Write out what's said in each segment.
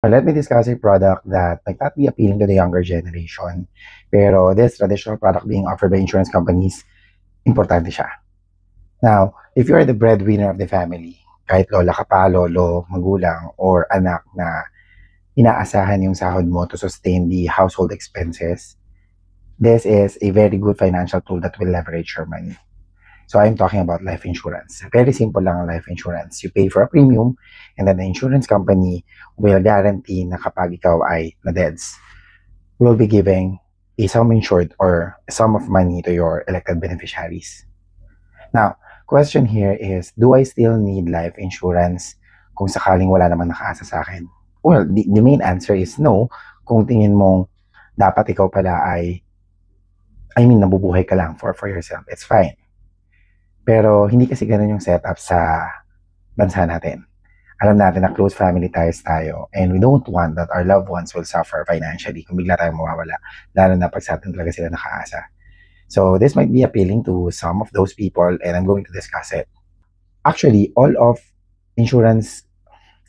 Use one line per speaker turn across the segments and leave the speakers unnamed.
Let me discuss a product that might not be appealing to the younger generation. Pero this traditional product being offered by insurance companies, importante siya. Now, if you are the breadwinner of the family, kahit lola ka pa, lolo, magulang, or anak na inaasahan yung sahod mo to sustain the household expenses, this is a very good financial tool that will leverage your money. So I'm talking about life insurance. Very simple lang ang life insurance. You pay for a premium and then the insurance company will guarantee na kapag ikaw ay na-deads, will be giving a sum insured or a sum of money to your elected beneficiaries. Now, question here is, do I still need life insurance kung sakaling wala naman nakaasa sa akin? Well, the main answer is no. Kung tingin mong dapat ikaw pala ay, nabubuhay ka lang for yourself, it's fine. Pero hindi kasi ganun yung setup sa bansa natin. Alam natin na close family ties tayo and we don't want that our loved ones will suffer financially kung bigla tayong mawawala, lalo na pag sa atin talaga sila nakaasa. So this might be appealing to some of those people and I'm going to discuss it. Actually, all of insurance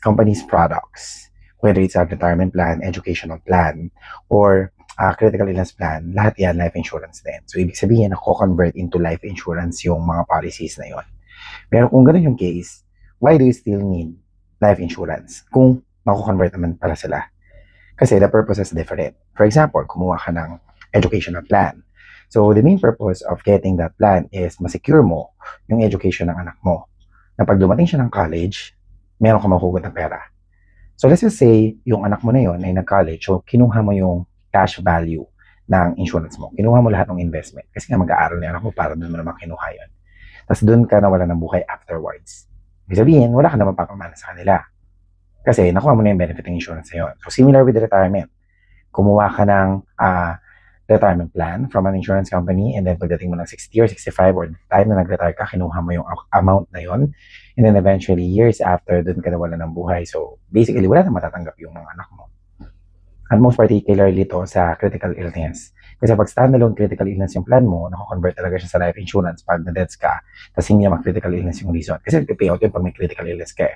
companies' products, whether it's a retirement plan, educational plan, or critical illness plan, lahat yan life insurance din. So, ibig sabihin, nako-convert into life insurance yung mga policies na yon. Pero kung ganun yung case, why do you still need life insurance? Kung nako-convert naman pala sila. Kasi the purpose is different. For example, kumuha ka ng educational plan. So, the main purpose of getting that plan is masecure mo yung education ng anak mo. Na pag dumating siya ng college, meron ka mahugot ng pera. So, let's just say, yung anak mo na yon ay nag-college, so kinuha mo yung cash value ng insurance mo. Kinuha mo lahat ng investment. Kasi nga mag-aaral na anak mo para doon mo naman kinuha yun. Tapos doon ka nawala ng buhay afterwards. Ibig sabihin, wala ka naman papamana sa kanila. Kasi nakuha mo na yung benefit ng insurance na yun. So similar with retirement. Kumuha ka ng retirement plan from an insurance company and then pagdating mo ng 60 or 65 or time na nag-retire ka, kinuha mo yung amount na yun. And then eventually, years after, doon ka nawala ng buhay. So basically, wala na matatanggap yung mga anak mo. And most particularly to sa critical illness. Kasi pag standalone critical illness yung plan mo, nako-convert talaga siya sa life insurance pag na-deaths ka, tapos hindi naman critical illness yung reason. Kasi nag-payout yun pag may critical illness ka.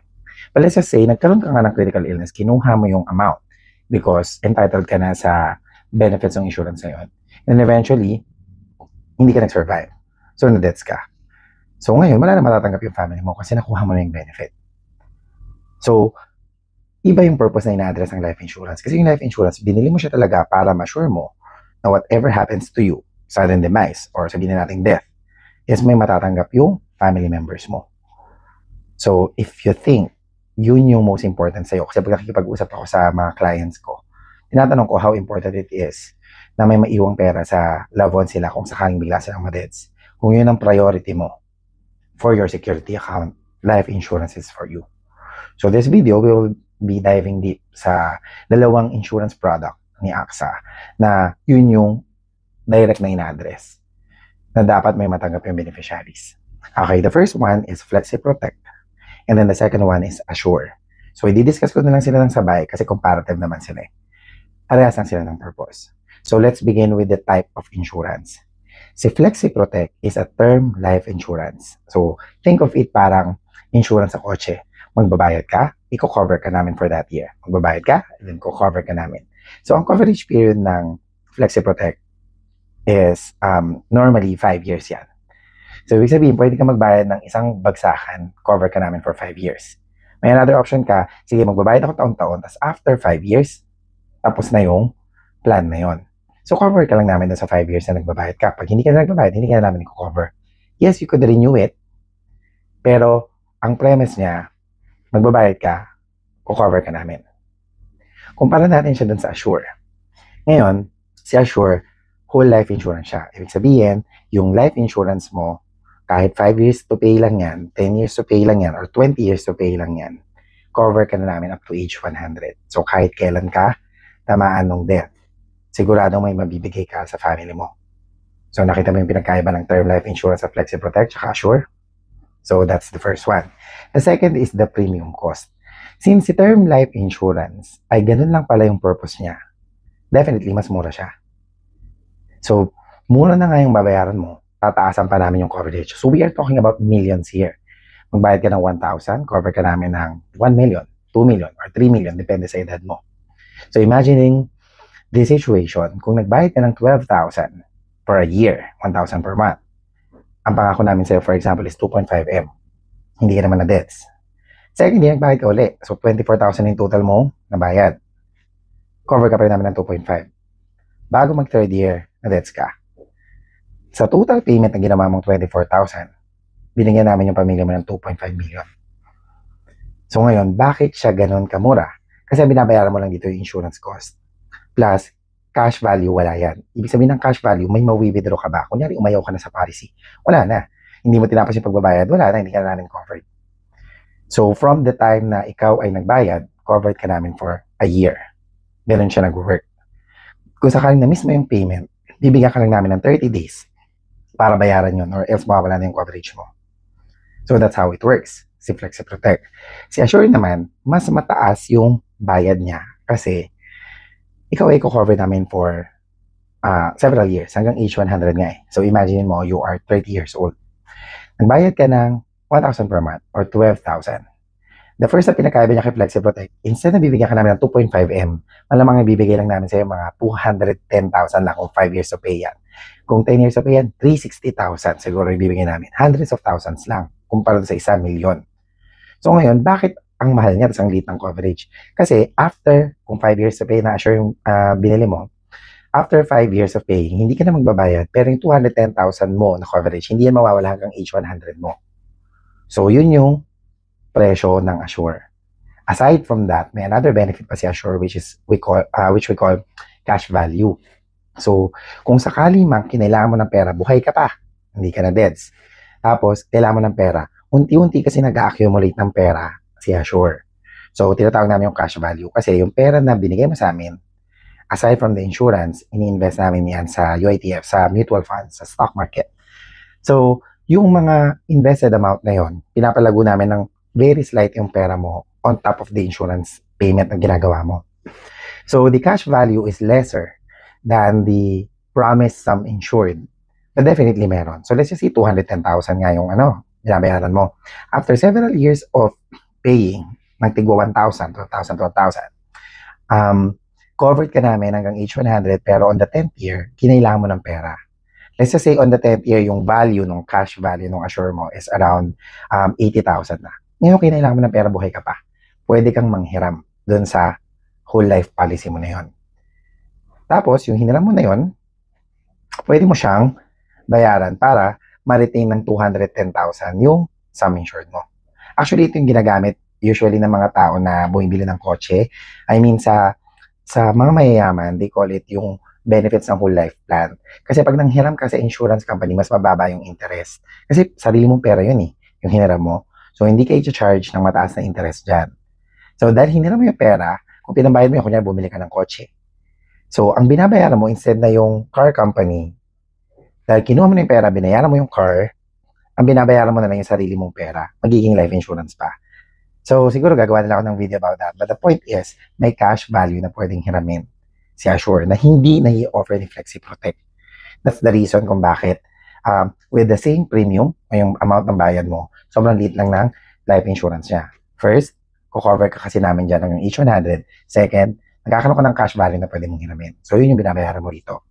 But let's just say, nagkaroon ka nga ng critical illness, kinuha mo yung amount because entitled ka na sa benefits ng insurance na yun. And eventually, hindi ka nag-survive. So, na-deaths ka. So, ngayon, wala na matatanggap yung family mo kasi nakuha mo na yung benefit. So, iba yung purpose na ina-address ng life insurance. Kasi yung life insurance, binili mo siya talaga para ma-sure mo na whatever happens to you, sudden demise, or sabihin na natin death, is may matatanggap yung family members mo. So, if you think yun yung most important sa'yo, kasi pag nakikipag-usap ako sa mga clients ko, tinatanong ko how important it is na may maiwang pera sa loved ones sila kung sakaling bigla silang ma-deaths. Kung yun ang priority mo for your security account, life insurance is for you. So, this video will be diving deep sa dalawang insurance product ni AXA na yun yung direct na ina-address na dapat may matanggap yung beneficiaries. Okay, the first one is FlexiProtect and then the second one is Assure. So, i-discuss ko na lang sila ng sabay kasi comparative naman sila. Parehas lang sila ng purpose. So, let's begin with the type of insurance. Si FlexiProtect is a term life insurance. So, think of it parang insurance sa kotse. Magbabayad ka, i-cover ka namin for that year. Magbabayad ka, then co-cover ka namin. So, ang coverage period ng FlexiProtect is normally 5 years yan. So, ibig sabihin, pwede ka magbayad ng isang bagsakan, cover ka namin for 5 years. May another option ka, sige, magbabayad ako taon-taon, tapos after 5 years, tapos na yung plan na yon. So, cover ka lang namin sa 5 years na nagbabayad ka. Pag hindi ka na nagbabayad, hindi ka na namin i-cover. Yes, you could renew it, pero ang premise niya, magbabayad ka, o-cover ka namin. Kumpara natin siya dun sa Assure. Ngayon, si Assure, whole life insurance siya. Ibig sabihin, yung life insurance mo, kahit 5 years to pay lang yan, 10 years to pay lang yan, or 20 years to pay lang yan, cover ka na namin up to age 100. So, kahit kailan ka, tamaan ng death, siguradong may mabibigay ka sa family mo. So, nakita mo yung pinagkaiba ng term life insurance sa FlexiProtect at Assure? So, that's the first one. The second is the premium cost. Since si term life insurance ay ganun lang pala yung purpose niya, definitely mas mura siya. So, mura na nga yung babayaran mo, tataasan pa namin yung coverage. So, we are talking about millions here. Magbayad ka ng 1,000, cover ka namin ng 1 million, 2 million or 3 million, depende sa edad mo. So imagining this situation, kung nagbayad ka ng 12,000 for a year, 1,000 per month, ang pangako namin sa'yo, for example, is 2.5M. Hindi ka naman na debts. Second, hindi nagbayad ka uli. So 24,000 yung total mo na bayad. Cover ka pa rin namin ng 2.5. Bago mag third year, na debts ka. Sa total payment na ginawa mong 24,000, binigyan namin yung pamilya mo ng 2.5 million. So ngayon, bakit siya ganun kamura? Kasi binabayaran mo lang dito yung insurance cost. Plus, cash value, wala yan. Ibig sabihin ng cash value, may mawi-withdraw ka ba? Kunyari, umayaw ka na sa policy. Wala na. Hindi mo tinapos yung pagbabayad, wala na, hindi ka na namin covered. So, from the time na ikaw ay nagbayad, covered ka namin for a year. Ganun siya nag-work. Kung sakaling na-miss mo yung payment, bibigyan ka lang namin ng 30 days para bayaran yun or else mawawala na yung coverage mo. So, that's how it works. Si FlexiProtect. Si Assure naman, mas mataas yung bayad niya kasi ikaw ay cover namin for several years, hanggang age 100 nga eh. So, imagine mo, you are 30 years old. Nagbayad ka ng 1,000 per month or 12,000. The first na pinakaiba niya kay FlexiProtect, instead na bibigyan ka namin ng 2.5M, malamang ibibigay lang namin sa'yo mga 210,000 lang kung 5 years of pay yan. Kung 10 years of pay yan, 360,000 siguro ibibigay namin. Hundreds of thousands lang kumpara sa 1 million. So ngayon, bakit ang mahal niya at ang liit ng coverage? Kasi after, kung 5 years of pay na Assure yung binili mo, after 5 years of paying, hindi ka na magbabayad, pero yung 210,000 mo na coverage, hindi yan mawawala hanggang age 100 mo. So yun yung presyo ng Assure. Aside from that, may another benefit pa si Assure which we call cash value. So, kung sakali man kinailangan mo ng pera, buhay ka pa, hindi ka na deads. Tapos, kailangan mo ng pera, unti-unti kasi nag-accumulate ng pera si Assure. So, tinatawag namin yung cash value kasi yung pera na binigay mo sa amin, aside from the insurance, ini-invest namin yan sa UITF, sa mutual funds, sa stock market. So, yung mga invested amount na yon, pinapalago namin ng very slight yung pera mo on top of the insurance payment na ginagawa mo. So, the cash value is lesser than the promised sum insured. But definitely meron. So, let's just say 210,000 nga yung binabayaran mo. After several years of paying, ng tigwa 1,000, 12,000, 12,000, covered ka namin hanggang age 100, pero on the 10th year, kinailangan mo ng pera. Let's just say on the 10th year, yung value, ng cash value ng Assure mo is around 80,000 na. Ngayon, kinailangan mo ng pera, buhay ka pa. Pwede kang manghiram dun sa whole life policy mo na yun. Tapos, yung hiniram mo na yun, pwede mo siyang bayaran para ma-retain ng 210,000 yung sum insured mo. Actually, ito yung ginagamit usually ng mga tao na bumibili ng kotse. I mean, sa mga mayayaman, they call it yung benefits ng whole life plan. Kasi pag nanghiram ka sa insurance company, mas mababa yung interest. Kasi sarili mong pera yun eh, yung hiniram mo. So, hindi kayo charge ng mataas na interest dyan. So, dahil hiniram mo yung pera, kung pinabayad mo yun, kunyari bumili ka ng kotse. So, ang binabayaran mo, instead na yung car company, dahil kinuha mo na yung pera, binayaran mo yung car, ang binabayaran mo na lang yung sarili mong pera, magiging life insurance pa. So, siguro gagawa nila ako ng video about that. But the point is, may cash value na pwedeng hiramin si Assure na hindi na i-offer ni FlexiProtect. That's the reason kung bakit with the same premium, yung amount ng bayad mo, sobrang liit lang ng life insurance niya. First, kukover ka kasi namin dyan ng each 100. Second, nagkakaroon ka ng cash value na pwede mong hiramin. So, yun yung binabayaran mo rito.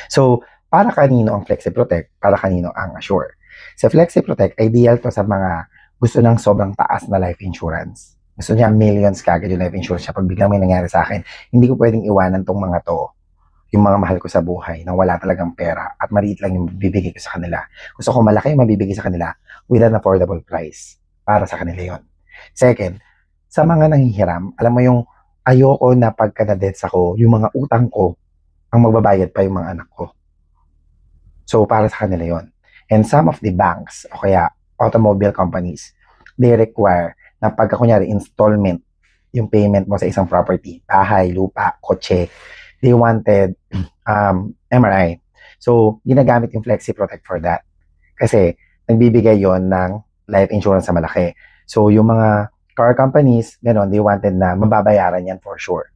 So, para kanino ang FlexiProtect? Para kanino ang Assure? Sa FlexiProtect, ideal to sa mga gusto ng sobrang taas na life insurance. Gusto niya millions kagad yung life insurance siya. Pag biglang may nangyari sa akin, hindi ko pwedeng iwanan tong mga to, yung mga mahal ko sa buhay, nang wala talagang pera at maliit lang yung bibigay ko sa kanila. Gusto ko malaki yung mabibigay sa kanila with an affordable price para sa kanila yon. Second, sa mga nanghihiram, alam mo yung ayoko na pagka na-debts ako, yung mga utang ko, ang magbabayad pa yung mga anak ko. So, para sa kanila yon. And some of the banks, o kaya automobile companies, they require na pagka kunyari installment, yung payment mo sa isang property, bahay, lupa, kotse, they wanted MRI. So, ginagamit yung FlexiProtect for that. Kasi, nagbibigay yon ng life insurance sa malaki. So, yung mga car companies, gano'n, they wanted na mababayaran yan for sure.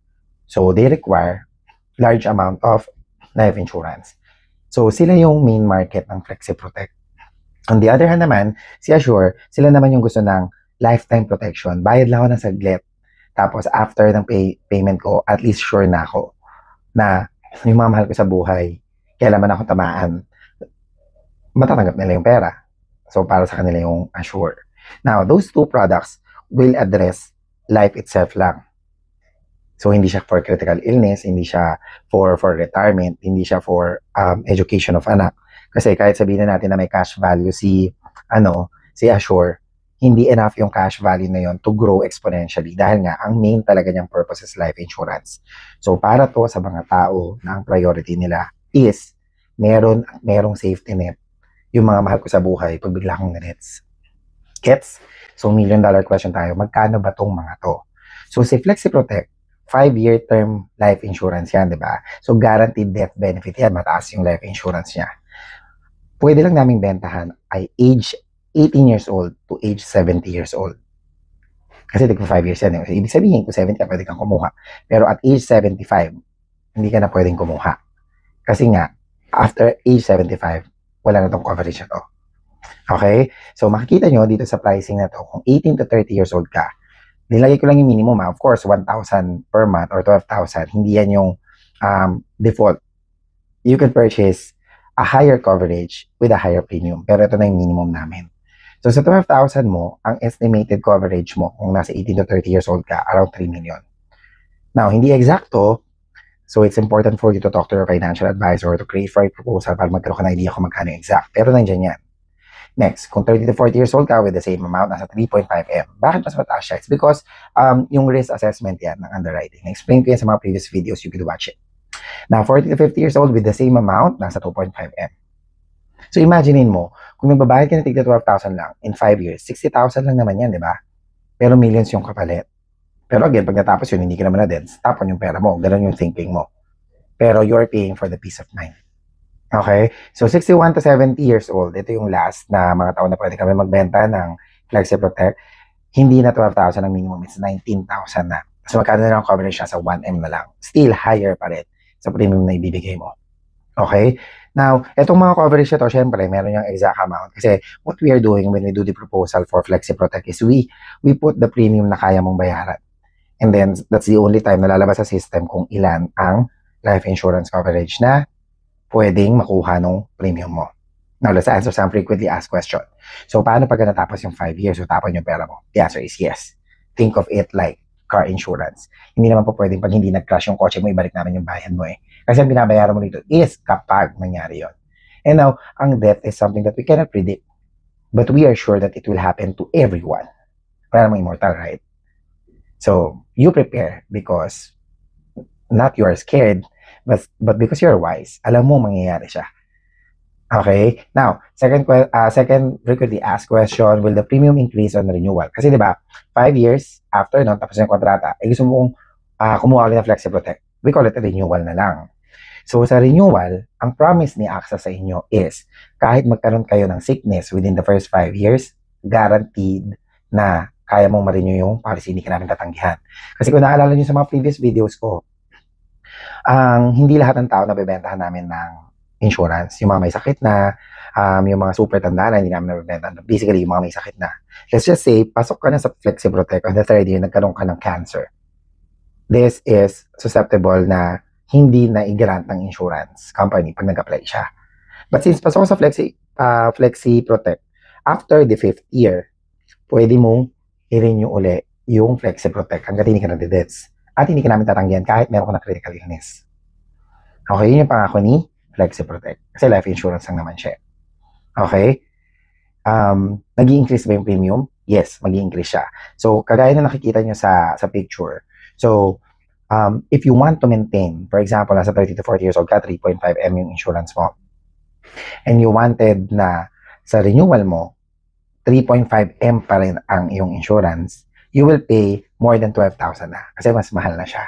So, they require large amount of life insurance. So, sila yung main market ng FlexiProtect. On the other hand naman, si Assure, sila naman yung gusto ng lifetime protection. Bayad lang ako ng saglit. Tapos after ng payment ko, at least sure na ako na yung mga mahal ko sa buhay, kailan ako tamaan, matatanggap nila yung pera. So, para sa kanila yung assure. Now, those two products will address life itself lang. So, hindi siya for critical illness, hindi siya for retirement, hindi siya for education of anak. Kasi kahit sabihin na natin na may cash value si Assure, hindi enough yung cash value na yon to grow exponentially dahil nga ang main talaga niyang purpose is life insurance. So para to sa mga tao na ang priority nila is merong safety net yung mga mahal ko sa buhay pag bigla akong nagets. Gets? So $1 million question tayo, magkano ba tong mga to? So si FlexiProtect, 5-year term life insurance yan, di ba? So guaranteed death benefit yan, mataas yung life insurance niya. Pwede lang naming bentahan ay age 18 years old to age 70 years old. Kasi tigpa 5 years yan. Ibig sabihin, kung 70 ka, pwede kang kumuha. Pero at age 75, hindi ka na pwedeng kumuha. Kasi nga, after age 75, wala na tong coverage na to. Okay? So, makikita nyo dito sa pricing na to, kung 18 to 30 years old ka, nilagay ko lang yung minimum. Of course, 1,000 per month or 12,000. Hindi yan yung default. You can purchase a higher coverage with a higher premium. Pero ito na yung minimum namin. So, sa 12,000 mo, ang estimated coverage mo, kung nasa 18 to 30 years old ka, around 3 million. Now, hindi exacto, so it's important for you to talk to your financial advisor to create for a proposal para magkaroon ka ng idea kung magkano exact. Pero nandiyan yan. Next, kung 30 to 40 years old ka with the same amount, nasa 3.5M. Bakit mas mataas siya? It's because yung risk assessment yan ng underwriting. Na-explain ko yan sa mga previous videos, you could watch it. Now, 40 to 50 years old with the same amount, nasa 2.5M. So, imaginein mo, kung magbabayad ka ng tigda 12,000 lang, in 5 years, 60,000 lang naman yan, di ba? Pero millions yung kapalit. Pero again, pag natapos yun, hindi ka naman na-dens, tapon yung pera mo, ganun yung thinking mo. Pero you're paying for the peace of mind. Okay? So, 61 to 70 years old, ito yung last na mga taon na pwede kami magbenta ng FlexiProtect. Hindi na 12,000 ang minimum, it's 19,000 na. So, magkano na lang coverage siya sa 1M na lang. Still higher pa rin sa premium na ibibigay mo. Okay? Now, itong mga coverage na to, syempre, meron yung exact amount. Kasi what we are doing when we do the proposal for FlexiProtect is we put the premium na kaya mong bayaran. And then, that's the only time na lalabas sa system kung ilan ang life insurance coverage na pwedeng makuha ng premium mo. Now, let's answer some frequently asked question. So, paano pag natapos yung 5 years o tapon yung pera mo? The answer is yes. Think of it like car insurance. Hindi naman po pwedeng pag hindi nag-crash yung kotse mo, ibalik namin yung bayad mo eh. Kasi ang binabayaran mo dito is kapag nangyari yon. And now, ang death is something that we cannot predict. But we are sure that it will happen to everyone. Wala namang immortal, right? So, you prepare because not you are scared, but because you're wise. Alam mo mangyayari siya. Okay? Now, second frequently asked question, will the premium increase on renewal? Kasi 'di ba, 5 years after no, tapos yung kontrata, gusto mong kumuha ulit ng FlexiProtect. We call it a renewal na lang. So sa renewal, ang promise ni AXA sa inyo is kahit magkaroon kayo ng sickness within the first 5 years, guaranteed na kaya mong ma-renew yung policy, hindi ka namin tatanggihan. Kasi kung naalala nyo sa mga previous videos ko, hindi lahat ng tao nabibentahan namin ng insurance. Yung mga may sakit na, yung mga super tanda na hindi namin nabibentahan. Basically, yung mga may sakit na. Let's just say, pasok ka na sa FlexiProtect on the 3rd year, nagkaroon ka ng cancer. This is susceptible na hindi na i-grant ng insurance company pag nag-apply siya. But since pasok ka sa FlexiProtect, after the 5th year, pwede mong i-renew uli yung FlexiProtect hanggat hindi ka na-deaths. At hindi ka namin tatanggihan kahit meron ka na critical illness. Okay, yun yung pangako ni FlexiProtect. Kasi life insurance lang naman siya. Okay? Nag-i-increase ba yung premium? Yes, mag-i-increase siya. So, kagaya na nakikita nyo sa picture. So, if you want to maintain, for example, nasa 30 to 40 years old ka, 3.5M yung insurance mo. And you wanted na sa renewal mo, 3.5M pa rin ang iyong insurance, you will pay more than 12,000 na. Kasi mas mahal na siya,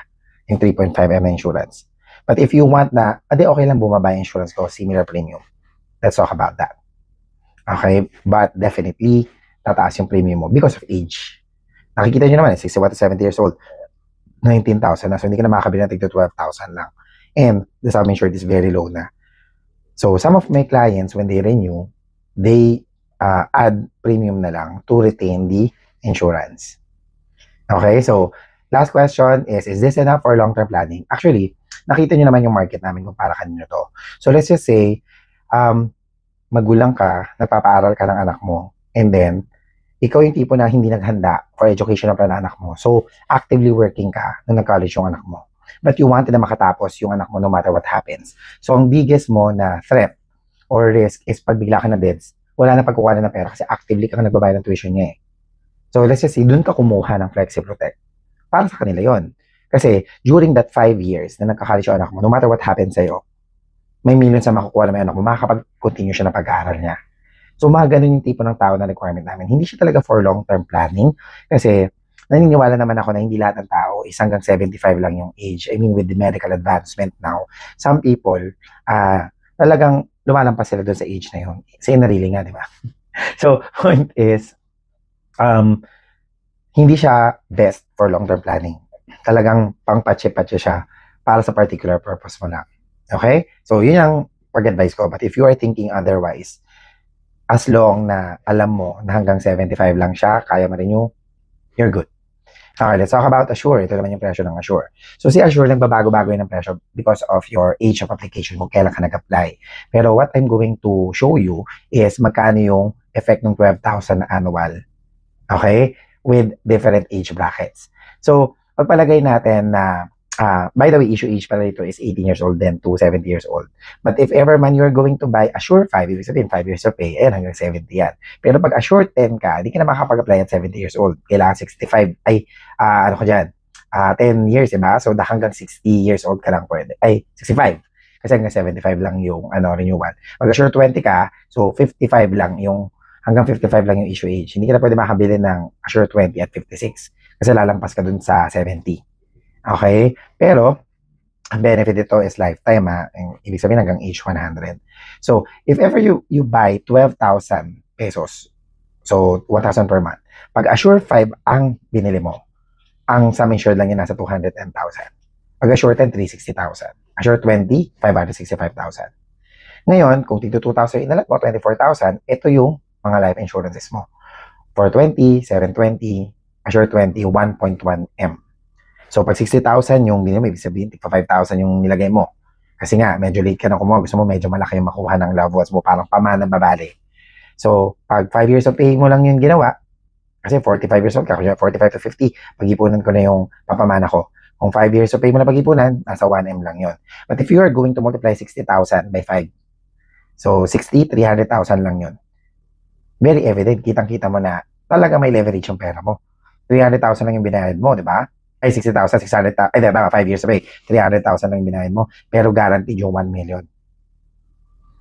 yung 3.5M na insurance. But if you want na, okay lang bumaba yung insurance ko, similar premium. Let's talk about that. Okay? But definitely, tataas yung premium mo because of age. Nakikita nyo naman, 61 to 70 years old, 19,000 na. So, hindi ka na makakabili ng tigto 12,000 lang. And the sum insured is very low na. So, some of my clients, when they renew, they add premium na lang to retain the insurance. Okay, so last question is this enough for long-term planning? Actually, nakita nyo naman yung market namin kung para kanino to. So let's just say, magulang ka, nagpapaaral ka ng anak mo, and then, ikaw yung tipo na hindi naghanda for educational plan ng anak mo. So, actively working ka nung nag-college yung anak mo. But you wanted na makatapos yung anak mo no matter what happens. So, ang biggest mo na threat or risk is pag bigla ka na deads, wala na pagkukuha ng pera kasi actively ka nagbabayad ng tuition niya eh. So, let's just say, dun ka kumuha ng FlexiProtect. Para sa kanila yon. Kasi, during that 5 years na nagka-college yung anak mo, no matter what happens sa'yo, may millions na makukuha na may anak mo, makakapag-continue siya na pag-aaral niya. So, mga ganun yung tipo ng tao na requirement namin. Hindi siya talaga for long-term planning kasi naniniwala naman ako na hindi lahat ng tao is hanggang 75 lang yung age. I mean, with the medical advancement now, some people, talagang lumalampas sila doon sa age na yun. Say na really nga, di ba? So, point is, hindi siya best for long-term planning. Talagang pang-patse-patse siya para sa particular purpose mo lang. Okay? So, yun ang pag-advise ko. But if you are thinking otherwise, as long na alam mo na hanggang 75 lang siya, kaya mo rin yung, you're good. Okay, let's talk about Assure. Ito naman yung presyo ng Assure. So si Assure, nagbabago-bago yun ng presyo because of your age of application kung kailan ka nag-apply. Pero what I'm going to show you is magkano yung effect ng 12,000 na annual. Okay? With different age brackets. So, pagpalagay natin na by the way, issue age pala ito is 18 years old then to 70 years old. But if ever man you're going to buy Assure 5, ibig sabihin 5 years of pay, ayan, hanggang 70 yan. Pero pag Assure 10 ka, di ka na makakapag-apply at 70 years old. Kailangan 65, ano ko dyan, 10 years, diba? So, hanggang 60 years old ka lang pwede. 65. Kasi hanggang 75 lang yung renewal. Pag Assure 20 ka, so 55 lang yung, hanggang 55 lang yung issue age. Hindi ka na pwede makabili ng Assure 20 at 56. Kasi lalampas ka dun sa 70. Okay? Pero, ang benefit dito is lifetime, ibig sabihin hanggang age 100. So, if ever you buy 12,000 pesos, so 1,000 per month, pag Assure 5 ang binili mo, ang sum insured lang yun nasa 210,000. Pag Assure 10, 360,000. Assure 20, 565,000. Ngayon, kung tito 2,000 inalat mo, 24,000, ito yung mga life insurances mo. 420, 720, Assure 20, 1.1 M. So, pag 60,000 yung binili mo, ibig sabihin, 5,000 yung nilagay mo. Kasi nga, medyo late ka na kumuha. Gusto mo medyo malaki yung makuha ng loved ones mo, parang pamana babali. So, pag 5 years of pay mo lang yung ginawa, kasi 45 years old ka, 45 to 50, pag-ipunan ko na yung papamana ko. Kung 5 years of pay mo na pag-ipunan, nasa 1M lang yon. But if you are going to multiply 60,000 by 5, so 60, 300,000 lang yon. Very evident, kitang-kita mo na talaga may leverage yung pera mo. 300,000 lang yung binayad mo, di ba? 60,000, 600,000, diba, 5 years of pay, 300,000 lang yung binayad mo, pero guaranteed yung 1 million.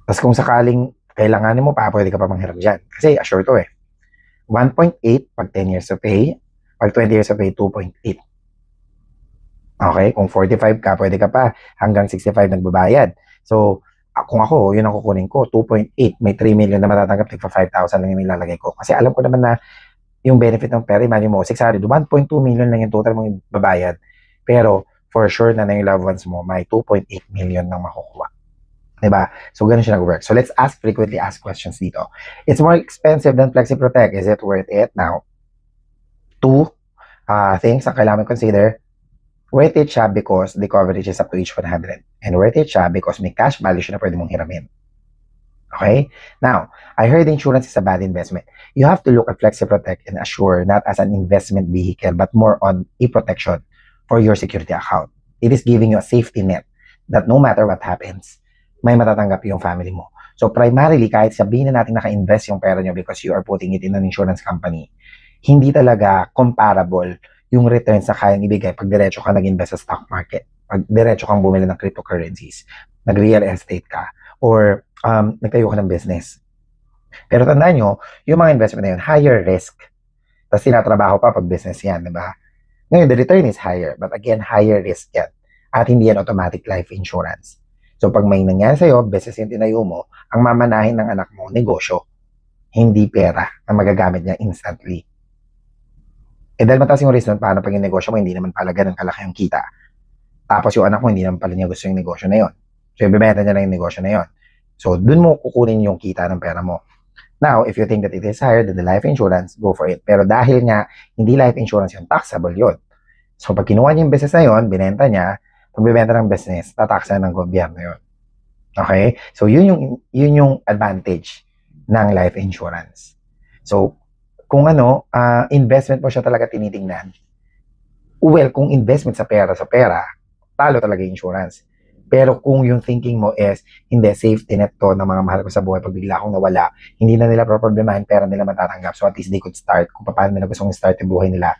Tapos kung sakaling kailanganin mo pa, pwede ka pa manghiram dyan. Kasi assure to 1.8 pag 10 years of pay, pag 20 years of pay, 2.8. Okay? Kung 45 ka, pwede ka pa hanggang 65 nagbabayad. So, kung ako, yun ang kukunin ko, 2.8, may 3 million na matatanggap, tigpa 5,000 lang yung nilalagay ko. Kasi alam ko naman na yung benefit ng pera, imagine mo, 600, 1.2 million lang yung total mong babayad. Pero, for sure na yung loved ones mo, may 2.8 million nang makukuha. Diba? So, ganun siya nag-work. So, let's frequently ask questions dito. It's more expensive than FlexiProtect. Is it worth it? Now, two things ang kailangan consider. Worth it siya because the coverage is up to age 100. And worth it siya because may cash value siya na pwede mong hiramin. Okay? Now, I heard insurance is a bad investment. You have to look at FlexiProtect and Assure not as an investment vehicle but more on a protection for your security account. It is giving you a safety net that no matter what happens, may matatanggap yung family mo. So primarily, kahit sabihin na natin naka-invest yung pera nyo because you are putting it in an insurance company, hindi talaga comparable yung returns na kayang ibigay pag diretso ka nag-invest sa stock market, pag diretso kang bumili ng cryptocurrencies, nag-real estate ka, or nagtayo ka ng business. Pero tandaan nyo, yung mga investment na yun, higher risk. Tapos tinatrabaho pa pag business yan, di ba? Ngayon, the return is higher, but again, higher risk yan. At hindi yan automatic life insurance. So pag may nangyari sa'yo, business yung tinayo mo, ang mamanahin ng anak mo, negosyo. Hindi pera na magagamit niya instantly. Dahil mataas yung risk nun, paano pag yung negosyo mo, hindi naman pala ganun kalaki yung kita. Tapos yung anak mo, hindi naman pala niya gusto yung negosyo na yon. So ibibenta niya lang yung negosyo na yon. So dun mo kukunin yung kita ng pera mo. Now, if you think that it is higher than the life insurance, go for it. Pero dahil nga, hindi life insurance yun, taxable yun. So, pag kinuha niya yung business na yun, binenta niya, pag bibenta ng business, tataksan ng gobyerno yun. Okay? So, yun yung advantage ng life insurance. So, kung investment mo siya talaga tinitingnan, well, kung investment sa pera, talo talaga yung insurance. Pero kung yung thinking mo is, hindi, safety net to ng mga mahal ko sa buhay, pag bigla akong nawala, hindi na nila problemahin, pera nila matatanggap. So at least they could start kung paano nila gustong start yung buhay nila.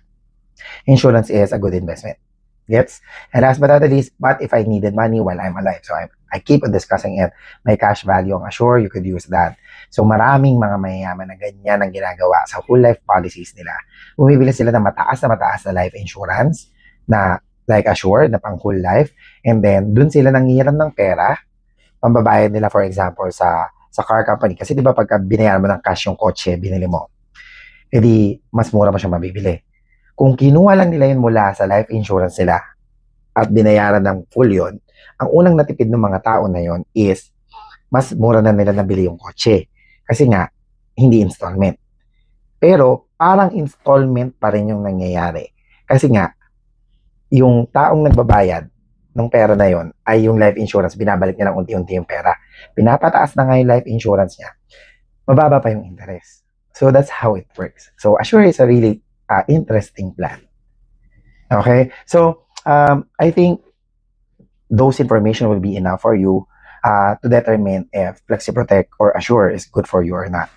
Insurance is a good investment. Gets? And last but not least, but if I needed money while I'm alive, so I keep on discussing it, may cash value ang assure, you could use that. So maraming mga mayayaman na ganyan ang ginagawa sa whole life policies nila. Bumibili sila ng mataas na life insurance na like assure na pang whole life, and then dun sila nanghihiram ng pera, pambabayad nila for example sa car company. Kasi di ba pagka binayaran mo ng cash yung kotse, binili mo, edi mas mura mo siya mabibili. Kung kinuha lang nila yun mula sa life insurance nila at binayaran ng full yun, ang unang natipid ng mga tao na yun is mas mura na nila nabili yung kotse. Kasi nga, hindi installment. Pero parang installment pa rin yung nangyayari. Kasi nga, yung taong nagbabayad ng pera na yon ay yung life insurance, binabalik niya ng unti-unti yung pera. Pinapataas na nga yung life insurance niya, mababa pa yung interest. So that's how it works. So Assure is a really interesting plan. Okay? So I think those information will be enough for you to determine if FlexiProtect or Assure is good for you or not.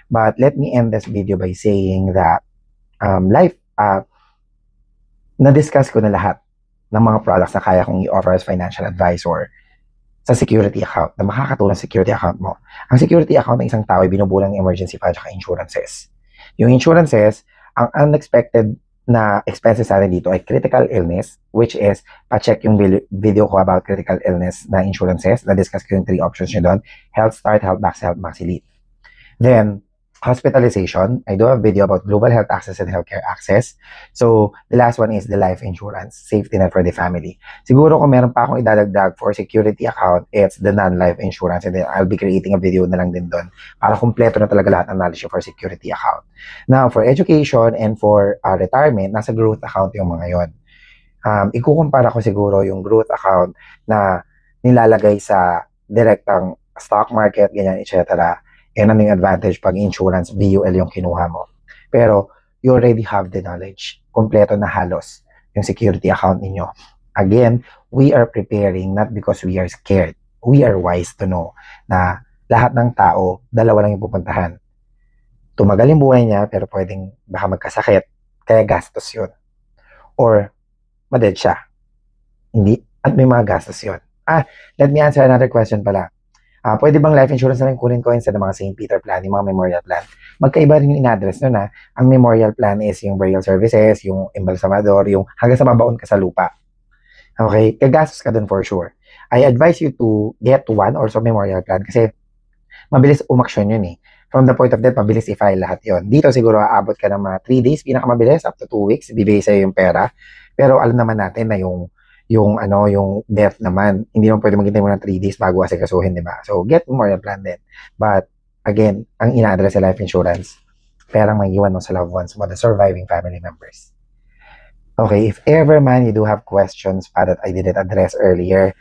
But let me end this video by saying that na-discuss ko na lahat ng mga products na kaya kong i-offer as financial advisor sa security account, na makakatulong sa security account mo. Ang security account ng isang tao ay binubulang ng emergency fund at insurances. Yung insurances, ang unexpected na expenses natin dito ay critical illness, which is, pa-check yung video ko about critical illness na insurances, na-discuss ko yung 3 options nyo doon: Health Start, Health Max, Health Max Elite. Then, hospitalization, I do have a video about global health access and healthcare access. So, the last one is the life insurance, safety net for the family. Siguro kung meron pa akong idadagdag for security account, it's the non-life insurance, and then I'll be creating a video na lang din doon para kumpleto na talaga lahat ng knowledge for security account. Now, for education and for retirement, nasa growth account yung mga yon. Ikukumpara ko siguro yung growth account na nilalagay sa direktang stock market, ganyan, etc. And ano yung advantage pag insurance, VUL yung kinuha mo. Pero, you already have the knowledge. Kompleto na halos yung security account ninyo. Again, we are preparing not because we are scared. We are wise to know na lahat ng tao, dalawa lang yung pupuntahan. Tumagal yung buhay niya, pero pwedeng baka magkasakit, kaya gastos yun. Or, maded siya. Hindi, at may mga gastos yun. Let me answer another question pala. Pwede bang life insurance na rin kunin ko instead ng mga St. Peter plan, yung mga memorial plan? Magkaiba rin yung in-address nun. Ang memorial plan is yung burial services, yung embalsamador, yung hanggang sa mabaon ka sa lupa. Okay? Gagastos ka dun for sure. I advise you to get one or so memorial plan kasi mabilis umaksyon yun eh. From the point of death, mabilis i-file lahat yon. Dito siguro aabot ka ng mga 3 days, pinakamabilis, up to 2 weeks, bibigay sa'yo yung pera. Pero alam naman natin na yung death naman, hindi naman pwede maghintay mo ng 3 days bago asikasuhin, di ba? So, get memorial plan din. But, again, ang ina-address sa life insurance, perang may iwan mo sa loved ones mo, the surviving family members. Okay, if ever man you do have questions that I didn't address earlier,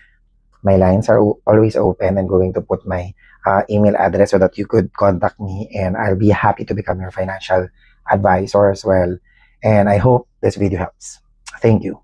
my lines are always open. I'm going to put my email address so that you could contact me, and I'll be happy to become your financial advisor as well. And I hope this video helps. Thank you.